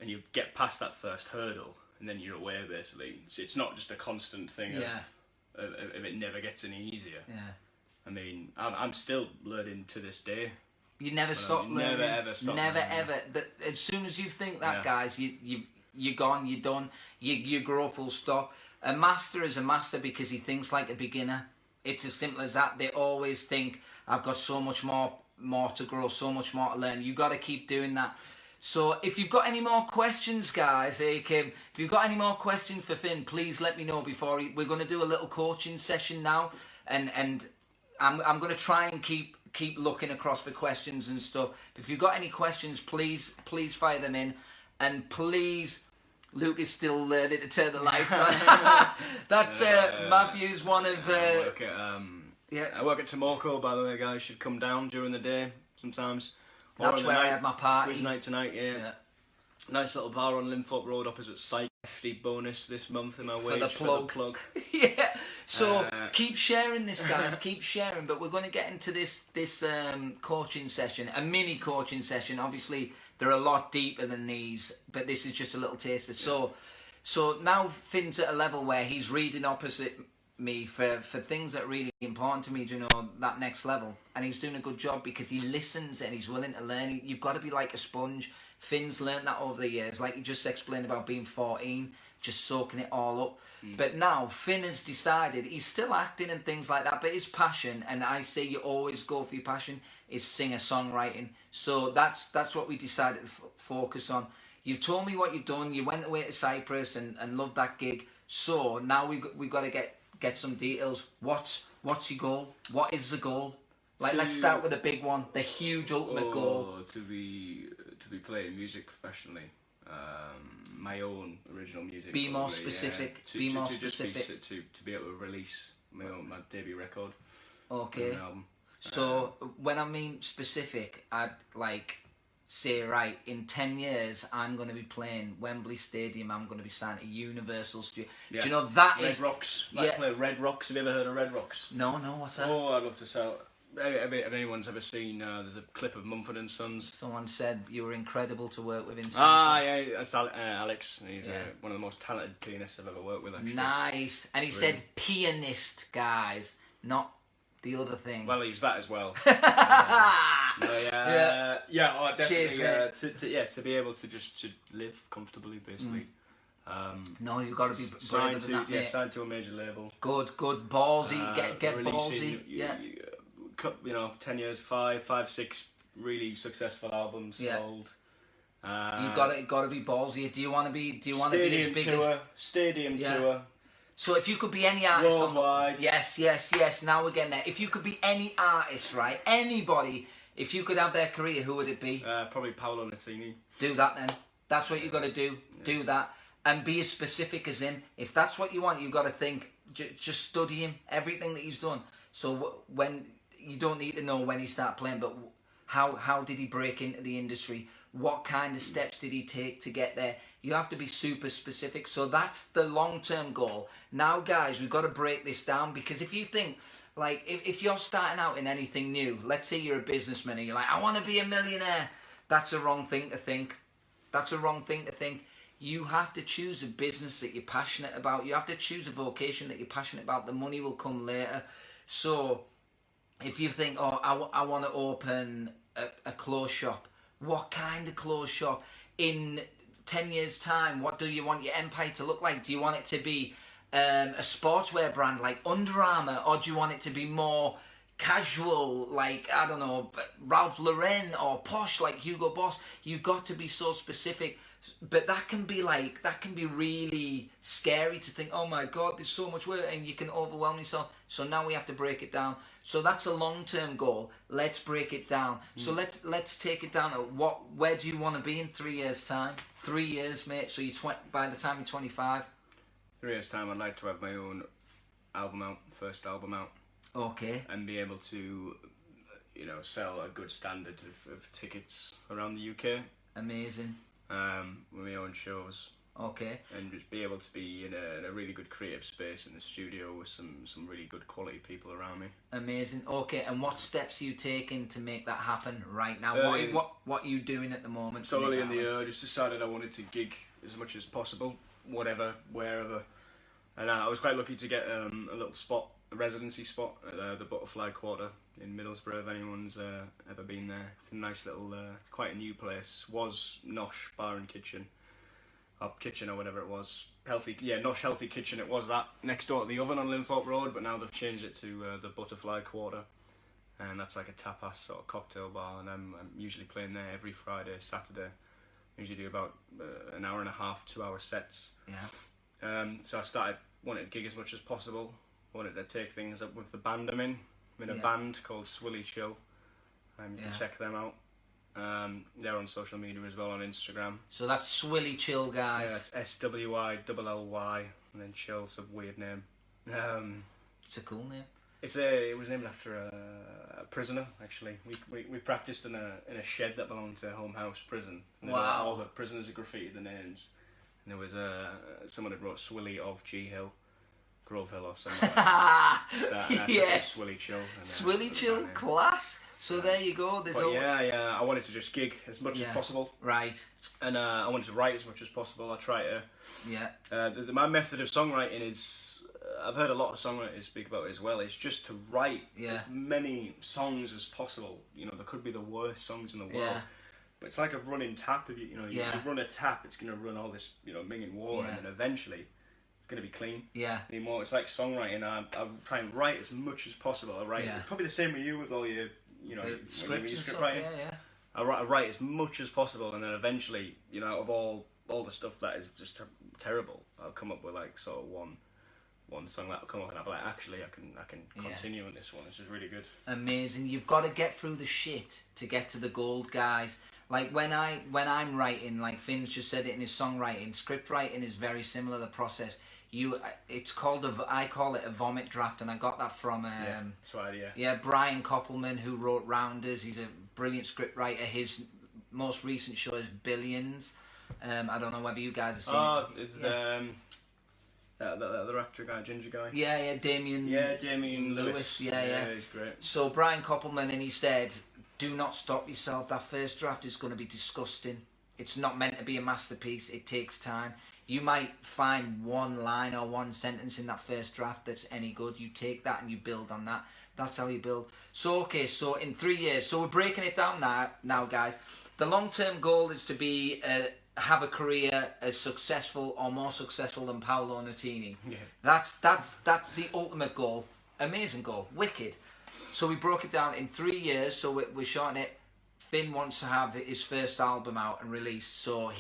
and you get past that first hurdle, and then you're aware basically. It's not just a constant thing of it never gets any easier. Yeah. I mean, I'm still learning to this day. You never stop learning. Never ever stop. Never ever. As soon as you think that, guys, you're gone. You're done. You grow full stop. A master is a master because he thinks like a beginner. It's as simple as that. They always think, I've got so much more to grow, so much more to learn. You got to keep doing that. So if you've got any more questions, guys, if you've got any more questions for Finn, please let me know before we're going to do a little coaching session now, and I'm going to try and keep looking across for questions and stuff. If you've got any questions, please fire them in, and please, Luke is still learning to turn the lights on. That's Matthew's one of. I work at Tomoko, by the way, guys. Should come down during the day sometimes. That's where I had my party. Quiz night tonight, yeah. Nice little bar on Linthorpe Road opposite Psych. FD bonus this month in my wage for the plug. Yeah. So keep sharing this, guys. Keep sharing. But we're going to get into this coaching session, a mini coaching session. Obviously, they're a lot deeper than these, but this is just a little taster. Yeah. So now Finn's at a level where he's reading opposite me for things that are really important to me, that next level, and he's doing a good job because he listens and he's willing to learn. You've got to be like a sponge. Finn's learned that over the years, like you just explained about being 14, just soaking it all up. But now Finn has decided, he's still acting and things like that, but his passion, and I say you always go for your passion, is singer-songwriting. So that's what we decided to focus on. You've told me what you've done. You went away to Cyprus and loved that gig. So now we've got to get some details. What's your goal? What is the goal? Let's start with a big one, the huge ultimate goal. To be playing music professionally, my own original music. Be more specific. To be able to release my debut record. Okay. So when I mean specific, I'd say, right, in 10 years, I'm going to be playing Wembley Stadium, I'm going to be signed to Universal Studios. Yeah. Do you know that Red Rocks. Play Red Rocks. Have you ever heard of Red Rocks? No, what's that? Oh, I'd love to sell. If anyone's ever seen, there's a clip of Mumford and Sons. Someone said you were incredible to work with in Singapore. Yeah, that's Alex. He's one of the most talented pianists I've ever worked with, actually. Nice. And he said pianist, guys, not the other thing. Well, he's that as well. Definitely. To be able to just live comfortably, basically. No, you've got to be braver than that, mate. Signed to a major label. Good, ballsy. Get ballsy. 10 years, five, 6 really successful albums sold. You've got to be ballsy. Do you want to be as big as stadium tour? So if you could be any artist worldwide. Yes. Now we're getting there. If you could be any artist, right? Anybody. If you could have their career, who would it be? Probably Paolo Nutini. Do that then. That's what you got to do. Yeah. Do that. And be as specific as in, if that's what you want, you've got to think, just study him, everything that he's done. So when, you don't need to know when he started playing, but how did he break into the industry? What kind of steps did he take to get there? You have to be super specific. So that's the long-term goal. Now, guys, we've got to break this down, because if you think, if you're starting out in anything new, let's say you're a businessman and you're like, I want to be a millionaire. That's a wrong thing to think. That's a wrong thing to think. You have to choose a business that you're passionate about. You have to choose a vocation that you're passionate about. The money will come later. So if you think, oh, I want to open a clothes shop, what kind of clothes shop? In 10 years' time, what do you want your empire to look like? Do you want it to be a sportswear brand like Under Armour, or do you want it to be more casual, like, I don't know, Ralph Lauren, or posh like Hugo Boss? You got to be so specific. But that can be really scary to think, oh my God, there's so much work, and you can overwhelm yourself. So now we have to break it down. So that's a long-term goal. Let's break it down. So let's take it down. Where do you want to be in 3 years' time? 3 years, mate. So by the time you're 25. 3 years' time, I'd like to have my own album out, first album out. Okay. And be able to, sell a good standard of tickets around the UK. Amazing. With my own shows. Okay. And just be able to be in a really good creative space in the studio with some really good quality people around me. Amazing. Okay, and what steps are you taking to make that happen right now? What are you doing at the moment? Totally in the year, I just decided I wanted to gig as much as possible, whatever, wherever. And I was quite lucky to get a little spot, a residency spot at the Butterfly Quarter in Middlesbrough, if anyone's ever been there. It's a nice little, it's quite a new place. Was Nosh Bar and Kitchen, or Kitchen or whatever it was. Nosh Healthy Kitchen, it was that, next door to the Oven on Linthorpe Road, but now they've changed it to the Butterfly Quarter. And that's like a tapas sort of cocktail bar, and I'm usually playing there every Friday, Saturday. I usually do about an hour and a half, 2 hour sets. Yeah. So I wanted to gig as much as possible. Wanted to take things up with the band I'm in. I'm in a band called Swilly Chill. You can check them out. They're on social media as well, on Instagram. So that's Swilly Chill, guys. Yeah, it's SWILLY and then Chill. It's a weird name. It's a cool name. It was named after a prisoner, actually. We practiced in a shed that belonged to Home House Prison. And wow. All the prisoners had graffitied the names. And there was someone had wrote Swilly of G Hill. Grove Hill or something. Yeah. Swilly Chill. Swilly Chill, class. So there you go. I wanted to just gig as much as possible. Right. And I wanted to write as much as possible. I try to. Yeah. My method of songwriting is, I've heard a lot of songwriters speak about it as well, is just to write as many songs as possible. There could be the worst songs in the world. Yeah. But it's like a running tap. If you run a tap, it's going to run all this, minging water, and then eventually going to be clean. Yeah. Anymore. It's like songwriting. I try and write as much as possible. I write. It's probably the same with you with all your, script writing. Yeah. I write as much as possible, and then eventually, out of all the stuff that is just terrible, I'll come up with like sort of one song that'll come up, and I'll be like, actually, I can continue on this one. This is really good. Amazing. You've got to get through the shit to get to the gold, guys. Like when I'm writing, like Finn's just said it in his songwriting, script writing is very similar. The process. It's called I call it a vomit draft, and I got that from that's right, Brian Koppelman, who wrote Rounders. He's a brilliant script writer. His most recent show is Billions. I don't know whether you guys have seen it. The actor guy, ginger guy. Yeah, Damien. Yeah, Damien Lewis. Yeah, he's great. So Brian Koppelman, and he said, do not stop yourself. That first draft is going to be disgusting. It's not meant to be a masterpiece. It takes time. You might find one line or one sentence in that first draft that's any good. You take that and you build on that. That's how you build. So, okay, so in 3 years, so we're breaking it down now, guys. The long-term goal is to be have a career as successful or more successful than Paolo Nutini. Yeah. That's the ultimate goal. Amazing goal. Wicked. So we broke it down in 3 years, so we're shorting it. Finn wants to have his first album out and released, so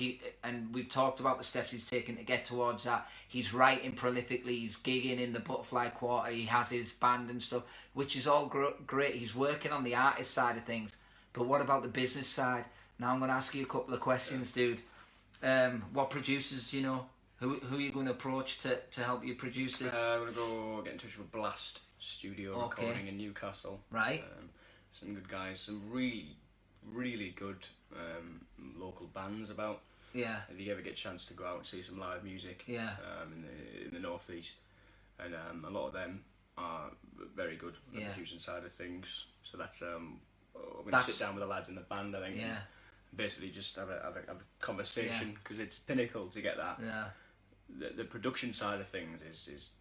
we've talked about the steps he's taken to get towards that. He's writing prolifically, he's gigging in the Butterfly Quarter, he has his band and stuff, which is all great. He's working on the artist side of things, but what about the business side? Now I'm going to ask you a couple of questions, dude. What producers do you know? Who are you going to approach to help you produce this? I'm going to go get in touch with Blast Studio Recording in Newcastle. Right. Some good guys, some really good local bands about. Yeah. If you ever get a chance to go out and see some live music. Yeah. In the northeast, and a lot of them are very good on the producing side of things. So that's we're going to sit down with the lads in the band, I think. Yeah. basically just have a conversation, because it's pinnacle to get that. Yeah. The production side of things is just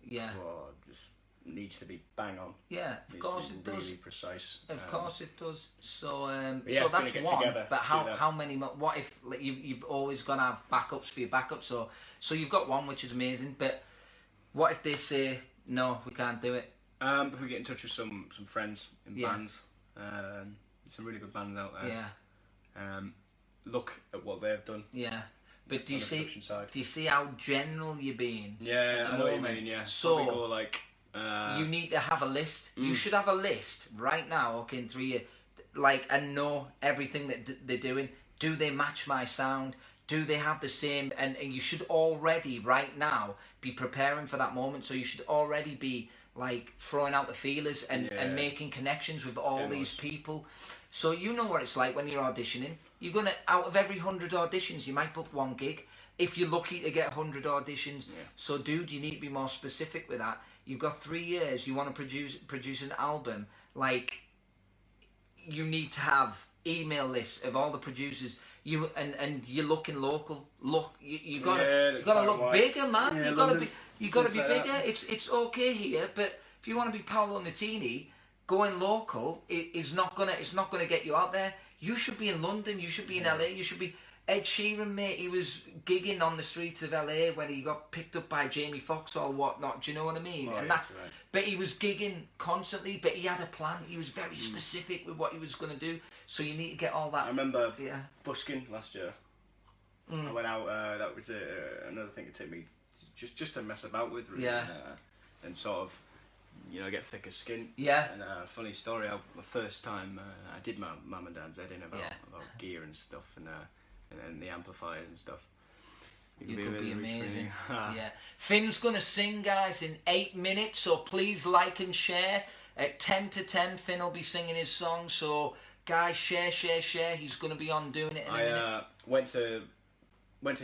needs to be bang on. Yeah, of course it does. Really precise. Of course it does. So yeah, so that's one. Together, but how many? What if like, you've always got to have backups for your backups? So you've got one, which is amazing. But what if they say no, we can't do it? If we get in touch with some friends in bands, some really good bands out there. Yeah. Look at what they've done. Yeah. But do you see how general you're being? Yeah, I know what you mean. Yeah. So probably go like. You need to have a list. You should have a list right now, okay, in 3 years, like, and know everything that they're doing. Do they match my sound? Do they have the same? And you should already, right now, be preparing for that moment. So you should already be, like, throwing out the feelers and making connections with all these people. So you know what it's like when you're auditioning. You're going to, out of every 100 auditions, you might book one gig. If you're lucky to get 100 auditions. Yeah. So, dude, you need to be more specific with that. You've got 3 years. You want to produce an album. Like, you need to have email lists of all the producers. And you're looking local. Look, you gotta look bigger, man. Yeah, you gotta be bigger. That. It's okay here, but if you want to be Paolo Nutini, going local is not gonna get you out there. You should be in London. You should be in LA. You should be. Ed Sheeran, mate, he was gigging on the streets of LA when he got picked up by Jamie Foxx or whatnot. Do you know what I mean? Right, and but he was gigging constantly, but he had a plan. He was very specific with what he was going to do. So you need to get all that. I remember busking last year. I went out. That was another thing to take me just to mess about with, really, and sort of, get thicker skin. Yeah. And funny story. My first time, I did my mum and dad's head in about gear and stuff, and the amplifiers and stuff. You could be amazing. Yeah. Finn's going to sing, guys, in 8 minutes, so please like and share. At 10 to 10, Finn will be singing his song, so guys, share. He's going to be on doing it in a minute. I went to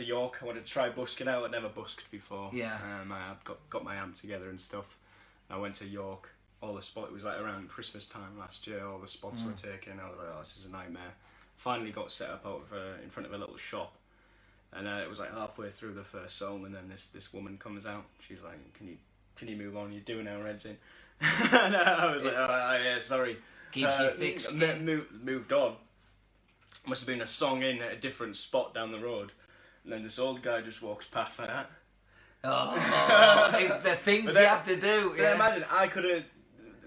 York. I wanted to try busking out. I'd never busked before. Yeah. I got my amp together and stuff. I went to York. All the spots, it was like around Christmas time last year, all the spots were taken. I was like, oh, this is a nightmare. Finally got set up in front of a little shop, and it was like halfway through the first song, and then this woman comes out. She's like, can you move on? You're doing our heads in. And I was like, oh yeah, sorry. Gives you thick skin. Moved on. Must have been a song in at a different spot down the road, and then this old guy just walks past like that. Oh, it's the things you have to do. Yeah. Imagine I could have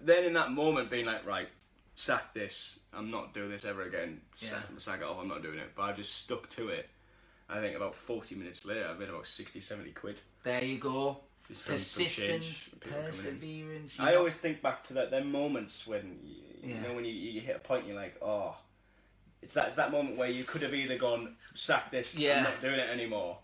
then in that moment been like, right, sack this. I'm not doing this ever again. Sack it off. I'm not doing it. But I just stuck to it. I think about 40 minutes later, I made about 60, 70 quid. There you go. Persistence, perseverance. I always think back to them moments when when you hit a point, and you're like, oh, it's that moment where you could have either gone, sack this, I'm not doing it anymore,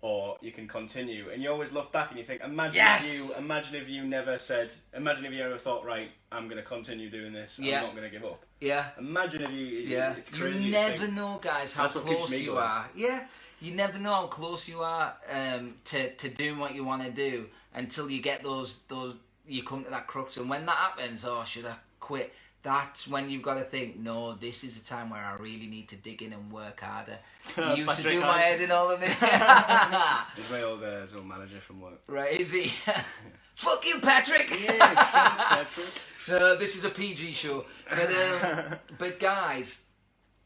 or you can continue. And you always look back and you think, imagine if you never thought, right, I'm going to continue doing this, I'm not going to give up. Yeah. Imagine if it's crazy. You never know, guys, how close you are. Yeah. You never know how close you are to doing what you want to do until you get those you come to that crux. And when that happens, oh, should I quit? That's when you've got to think, no, this is the time where I really need to dig in and work harder. You used to do my head in all of it. He's my old manager from work. Right, is he? Fuck you, Patrick! Yeah, Patrick. This is a PG show. But guys,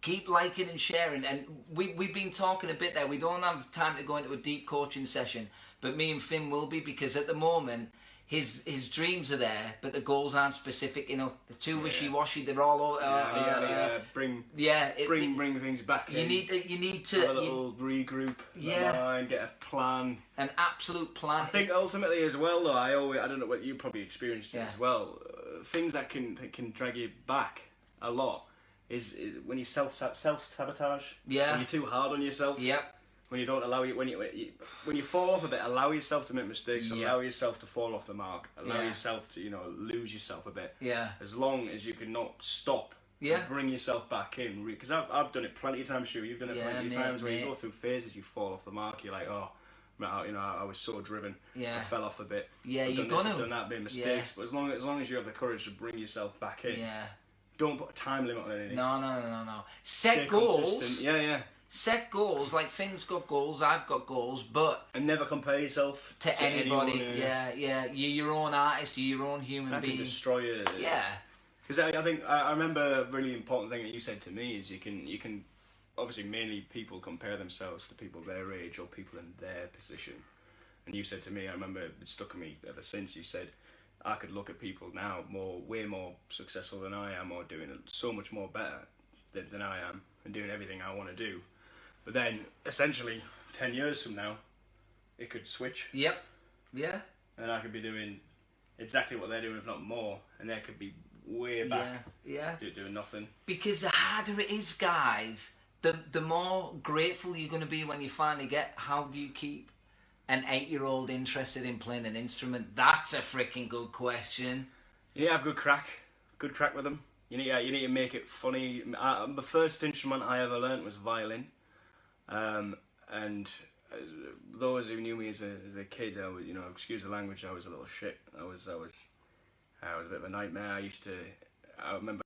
keep liking and sharing. And we've been talking a bit there. We don't have time to go into a deep coaching session, but me and Finn will be, because at the moment, his dreams are there, but the goals aren't specific. They're too wishy-washy. They're all over. Bring things back. You need to have a little regroup. Mind, get a plan. An absolute plan. I think ultimately as well, though, I don't know what you probably experienced as well. Things that can drag you back a lot is when you self-sabotage. Yeah. When you're too hard on yourself. Yep. When you don't allow when you fall off a bit, allow yourself to make mistakes, allow yourself to fall off the mark, allow yourself to lose yourself a bit. Yeah. As long as you can not stop, and bring yourself back in. Because I've done it plenty of times. You've done it plenty of times where you go through phases, you fall off the mark. You're like, oh, I was so driven. Yeah. I fell off a bit. Yeah, I've done that, made mistakes. But as long as you have the courage to bring yourself back in. Yeah. Don't put a time limit on anything. No. Set Stay goals. Consistent. Yeah. Set goals. Like Finn's got goals, I've got goals, but and never compare yourself to anybody. Anyone, yeah. You're your own artist. You're your own human being. That can destroy it. Yeah. Because I think I remember a really important thing that you said to me is you can obviously mainly people compare themselves to people their age or people in their position, and you said to me, I remember it stuck with me ever since. You said I could look at people now way more successful than I am, or doing it so much more better than I am, and doing everything I want to do. But then essentially 10 years from now, it could switch. Yep. Yeah. And I could be doing exactly what they're doing, if not more, and they could be way back. Yeah. Doing nothing. Because the harder it is, guys, the more grateful you're going to be when you finally get, how do you keep an 8-year-old interested in playing an instrument? That's a freaking good question. You need to have good crack with them. You need to make it funny. The first instrument I ever learnt was violin, and those who knew me as a kid, I was, excuse the language, I was a little shit. I was a bit of a nightmare. I remember.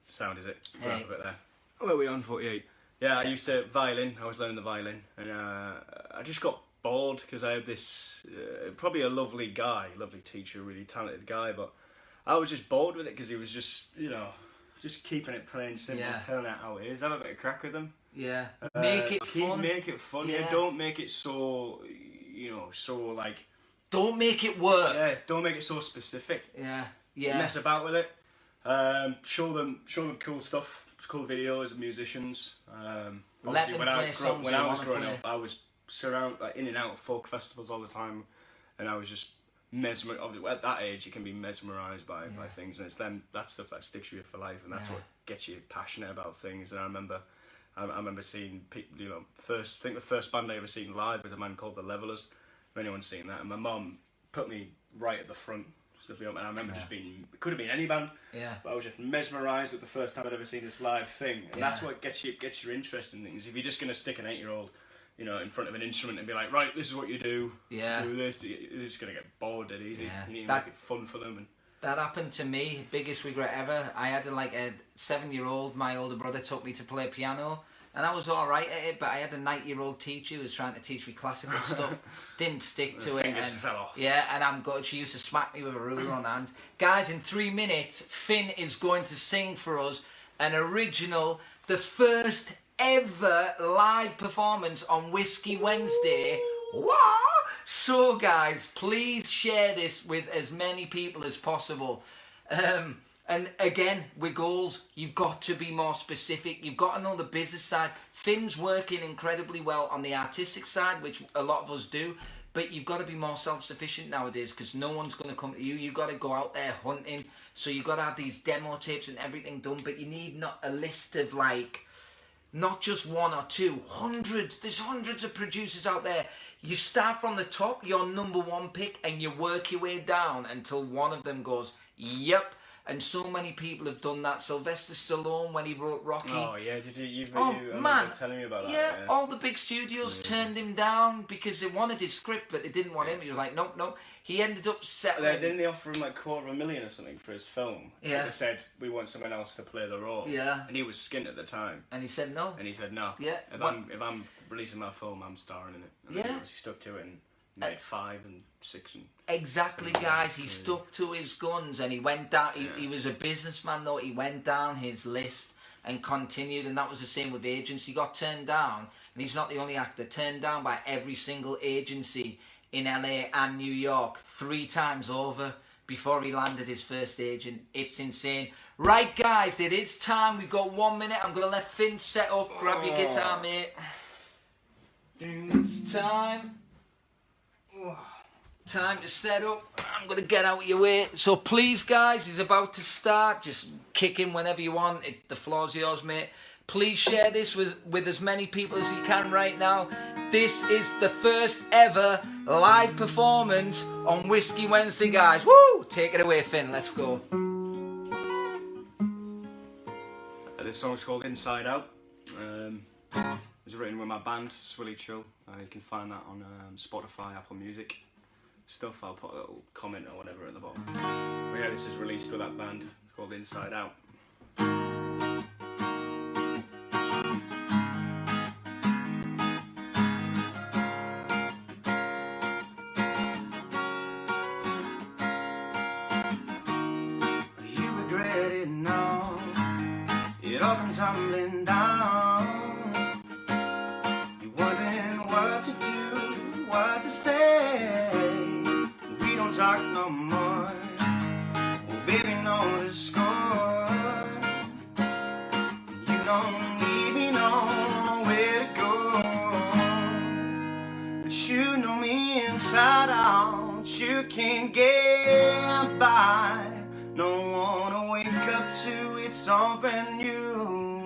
Sound is it? Hey. A bit there. Where are we on 48? Yeah, I used to violin. I was learning the violin, and I just got bored because I had this probably a lovely teacher, really talented guy, but I was just bored with it because he was just just keeping it plain simple, telling out how it is. Have a bit of crack with them. Yeah, make it fun. Make it fun. Yeah, don't make it so so like. Don't make it work. Yeah, don't make it so specific. Yeah. Mess about with it. Show them cool stuff. Cool videos of musicians. Let them play songs when I was growing up, I was in and out of folk festivals all the time, and I was just mesmerized. At that age, you can be mesmerized by things, and it's that stuff that sticks with you for life, and that's what gets you passionate about things. And I remember seeing people. I think the first band I ever seen live was a man called the Levelers. If anyone's seen that, and my mum put me right at the front. And I remember just being, it could have been any band, but I was just mesmerised at the first time I'd ever seen this live thing, and that's what gets your interest in things. If you're just going to stick an 8-year-old, in front of an instrument and be like, right, this is what you do, do this, you're just going to get bored dead easy. You need to make it fun for them. That happened to me, biggest regret ever. I had a 7-year-old, my older brother took me to play piano, and I was alright at it, but I had a 9-year-old teacher who was trying to teach me classical stuff. Didn't stick to it. And fell off. Yeah, and I'm good. She used to smack me with a ruler on the hands. Guys, in 3 minutes, Finn is going to sing for us an original, the first ever live performance on Whiskey Wednesday. What? So, guys, please share this with as many people as possible. And again, with goals, you've got to be more specific. You've got to know the business side. Finn's working incredibly well on the artistic side, which a lot of us do. But you've got to be more self-sufficient nowadays because no one's going to come to you. You've got to go out there hunting. So you've got to have these demo tapes and everything done. But you need not a list of not just one or two, hundreds. There's hundreds of producers out there. You start from the top, your number one pick, and you work your way down until one of them goes, yep. And so many people have done that. Sylvester Stallone, when he wrote Rocky. Oh, yeah, did you man, telling me about that? Yeah, all the big studios turned him down because they wanted his script, but they didn't want him. He was like, nope. He ended up settling. Didn't they offer him $250,000 or something for his film? Yeah. They said, we want someone else to play the role. Yeah. And he was skint at the time. And he said no. Yeah. If I'm releasing my film, I'm starring in it. And then he obviously stuck to it and made 5 and 6 and... Exactly, guys. He stuck to his guns and he went down. He was a businessman, though. He went down his list and continued, and that was the same with agents. He got turned down, and he's not the only actor, turned down by every single agency in LA and New York 3 times over before he landed his first agent. It's insane. Right, guys, it is time. We've got 1 minute. I'm going to let Finn set up. Grab your guitar, mate. It's time. Time to set up. I'm going to get out of your way. So please, guys, he's about to start. Just kick in whenever you want. The floor's yours, mate. Please share this with as many people as you can right now. This is the first ever live performance on Whiskey Wednesday, guys. Woo! Take it away, Finn. Let's go. This song's called Inside Out. It was written with my band, Swilly Chill. You can find that on Spotify, Apple Music. Stuff, I'll put a little comment or whatever at the bottom. But yeah, this is released with that band called Inside Out. You regret it now, it all comes tumbling down. You're wondering what to do, what to say. We don't talk no more, oh baby, know the score. You don't need me, nowhere to go. But you know me inside out, you can't get by. Don't wanna wake up to it's all brand new.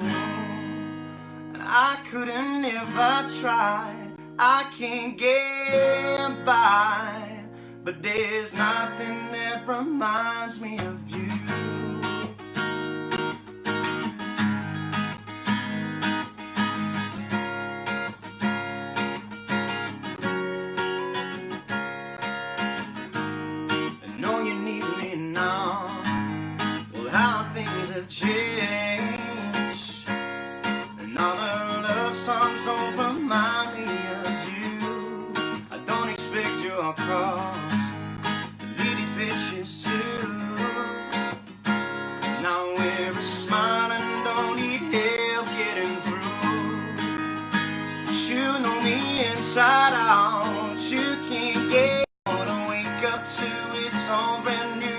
I couldn't if I tried, I can't get by. But there's nothing that reminds me of you. I know you need me now, well how things have changed, and all the love songs don't remind me of you. I don't expect your calls, deleted pictures too. Now we're smiling, don't need help getting through. But you know me inside out, you can't get. Wanna wake up to it's all brand new.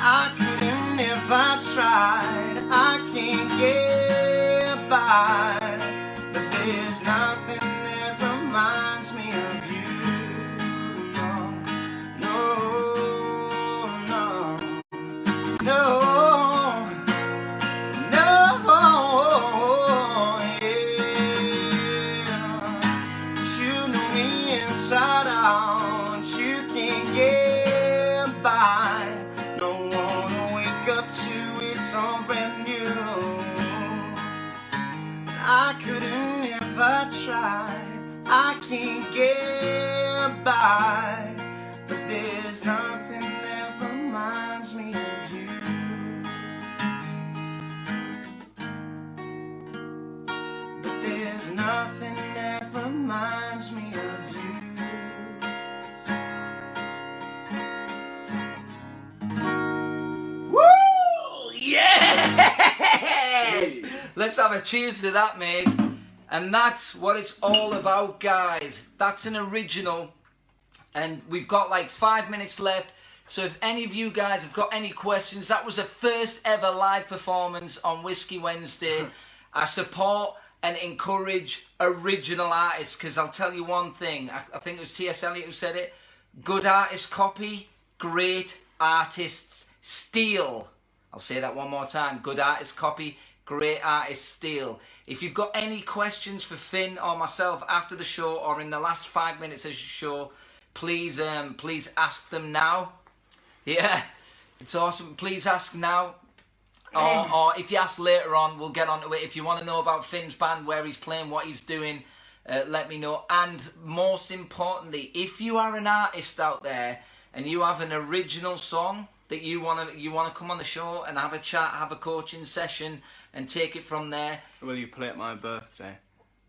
I couldn't if I tried, I can't get by. But there's nothing that reminds me of you. No, no, no, no, yeah. You know me inside out, you can't get by. Don't wanna wake up to it's all brand new. I couldn't if I tried, I can't get by. But there's nothing that reminds me of you. But there's nothing that reminds me of you. Woo! Yes! Let's have a cheers to that, mate. And that's what it's all about, guys. That's an original. And we've got like 5 minutes left. So if any of you guys have got any questions, that was the first ever live performance on Whiskey Wednesday. I support and encourage original artists, because I'll tell you one thing. I think it was T.S. Eliot who said it. Good artists copy, great artists steal. I'll say that one more time. Good artists copy, great artists steal. If you've got any questions for Finn or myself after the show or in the last 5 minutes of the show, please ask them now. Yeah, it's awesome. Please ask now. Or if you ask later on, we'll get onto it. If you want to know about Finn's band, where he's playing, what he's doing, let me know. And most importantly, if you are an artist out there and you have an original song that you wanna come on the show and have a chat, have a coaching session, and take it from there. Will you play at my birthday?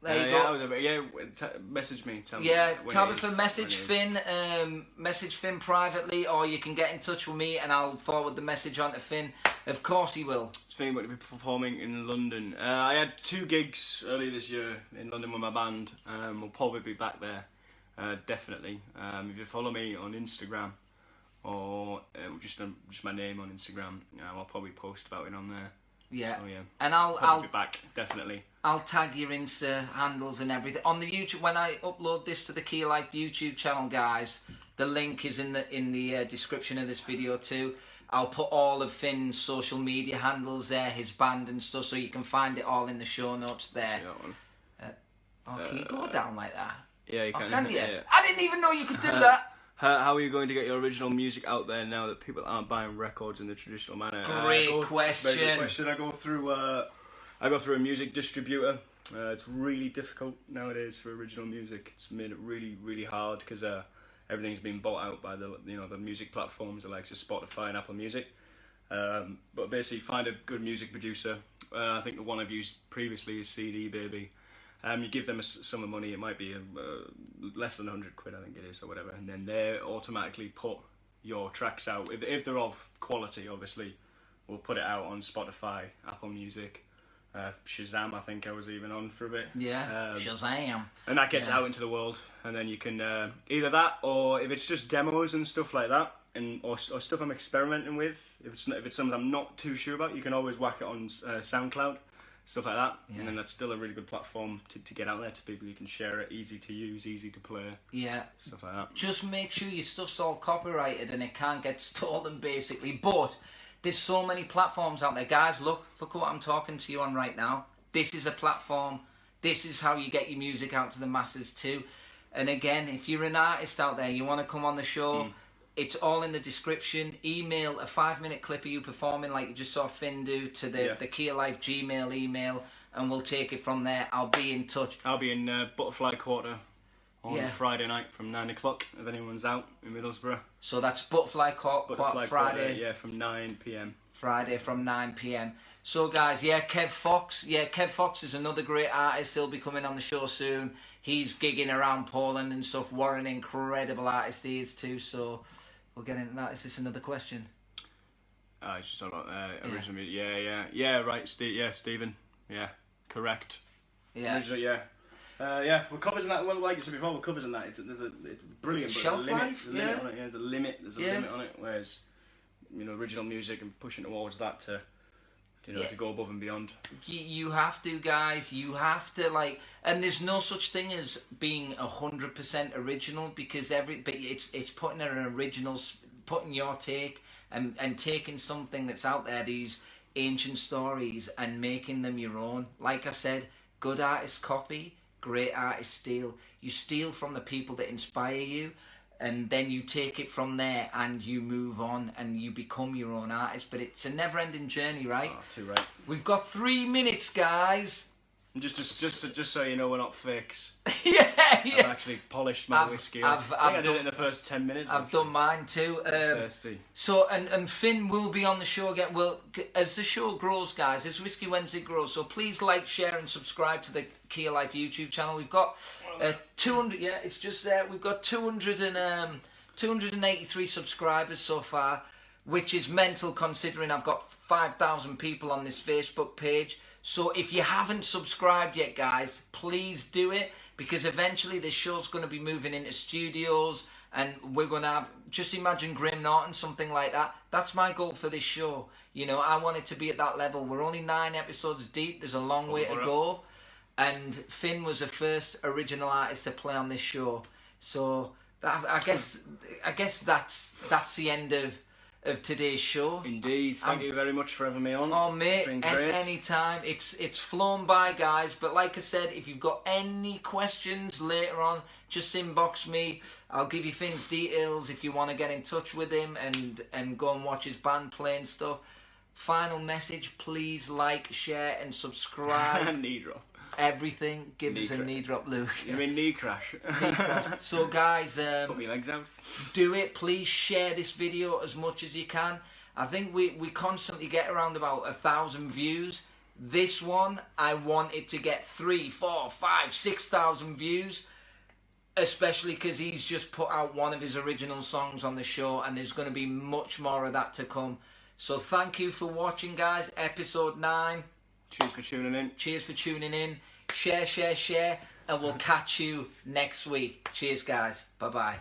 There you go. Message me. Tell me. Yeah, Tabitha, message Finn privately, or you can get in touch with me and I'll forward the message on to Finn. Of course he will. Finn going to be performing in London. I had 2 gigs earlier this year in London with my band. We'll probably be back there, definitely. If you follow me on Instagram, or just my name on Instagram, I'll probably post about it on there. Yeah. Oh yeah. And I'll be back, definitely. I'll tag your Insta handles and everything on the YouTube. When I upload this to the Key Life YouTube channel, guys, the link is in the description of this video too. I'll put all of Finn's social media handles there, his band and stuff, so you can find it all in the show notes there. Can you go down like that? Yeah, you can. Oh, can you? Yeah. I didn't even know you could do that. How are you going to get your original music out there now that people aren't buying records in the traditional manner? Great question. Very good question. I go through a music distributor. It's really difficult nowadays for original music. It's made it really, really hard because everything's been bought out by the the music platforms like Spotify and Apple Music. But basically, find a good music producer. I think the one I've used previously is CD Baby. You give them a sum of money. It might be less than 100 quid, I think it is, or whatever, and then they automatically put your tracks out. If they're of quality, obviously, we'll put it out on Spotify, Apple Music, Shazam. I think I was even on for a bit. Yeah, Shazam. And that gets out into the world, and then you can either that, or if it's just demos and stuff like that, or stuff I'm experimenting with. If it's something I'm not too sure about, you can always whack it on SoundCloud. Stuff like that, and then that's still a really good platform to get out there to people. You can share it, easy to use, easy to play. Yeah, stuff like that. Just make sure your stuff's all copyrighted and it can't get stolen, basically. But there's so many platforms out there, guys. Look at what I'm talking to you on right now. This is a platform. This is how you get your music out to the masses too. And again, if you're an artist out there, you want to come on the show. It's all in the description. Email a 5-minute clip of you performing like you just saw Finn do to the Key of Life Gmail email, and we'll take it from there. I'll be in touch. I'll be in Butterfly Quarter on Friday night from 9 o'clock, if anyone's out in Middlesbrough. So that's Butterfly Quarter Friday. Yeah, from 9 p.m. Friday from 9 p.m. So guys, Kev Fox. Kev Fox is another great artist. He'll be coming on the show soon. He's gigging around Poland and stuff. What an incredible artist he is too, so we'll get into that. Is this another question? It's just all about original music. Yeah, right, Stephen. Yeah, correct. Yeah. Original, we're covers in that. Well, like you said before, we're covers in that. It's brilliant. It's a shelf life. Limit on it. There's a limit. There's a limit on it. Whereas, original music and pushing towards that to go above and beyond. You have to, guys. You have to and there's no such thing as being 100% original, because it's putting an original, putting your take and taking something that's out there, these ancient stories, and making them your own. Like I said, good artists copy, great artists steal. You steal from the people that inspire you, and then you take it from there and you move on and you become your own artist. But it's a never-ending journey, right? Oh, too right. We've got 3 minutes, guys. And just so you know, we're not fakes. Yeah. I've actually polished my whiskey. I did it in the first 10 minutes. I've done mine too. Thirsty. So, and Finn will be on the show again. Well, as the show grows, guys, as Whiskey Wednesday grows, so please like, share, and subscribe to the Key of Life YouTube channel. We've got 200. Yeah, it's just there. We've got 283 subscribers so far, which is mental considering I've got 5,000 people on this Facebook page. So if you haven't subscribed yet, guys, please do it, because eventually this show's going to be moving into studios, and we're going to have, just imagine Graham Norton, something like that. That's my goal for this show. I want it to be at that level. We're only 9 episodes deep. There's a long way to go. And Finn was the first original artist to play on this show. So I guess that's the end of today's show. Indeed. Thank you very much for having me on. Oh, mate, anytime. It's flown by, guys. But like I said, if you've got any questions later on, just inbox me. I'll give you Finn's details if you want to get in touch with him and go and watch his band playing stuff. Final message, please like, share, and subscribe. Knee drop. Everything. Give us a knee drop, Luke. You mean knee crash? So guys, put my legs out. Do it. Please share this video as much as you can. I think we constantly get around about 1,000 views. This one, I want it to get 3, 4, 5, 6,000 views, especially because he's just put out one of his original songs on the show, and there's going to be much more of that to come. So thank you for watching, guys. Episode 9. Cheers for tuning in. Cheers for tuning in. Share, share, share. And we'll catch you next week. Cheers, guys. Bye-bye.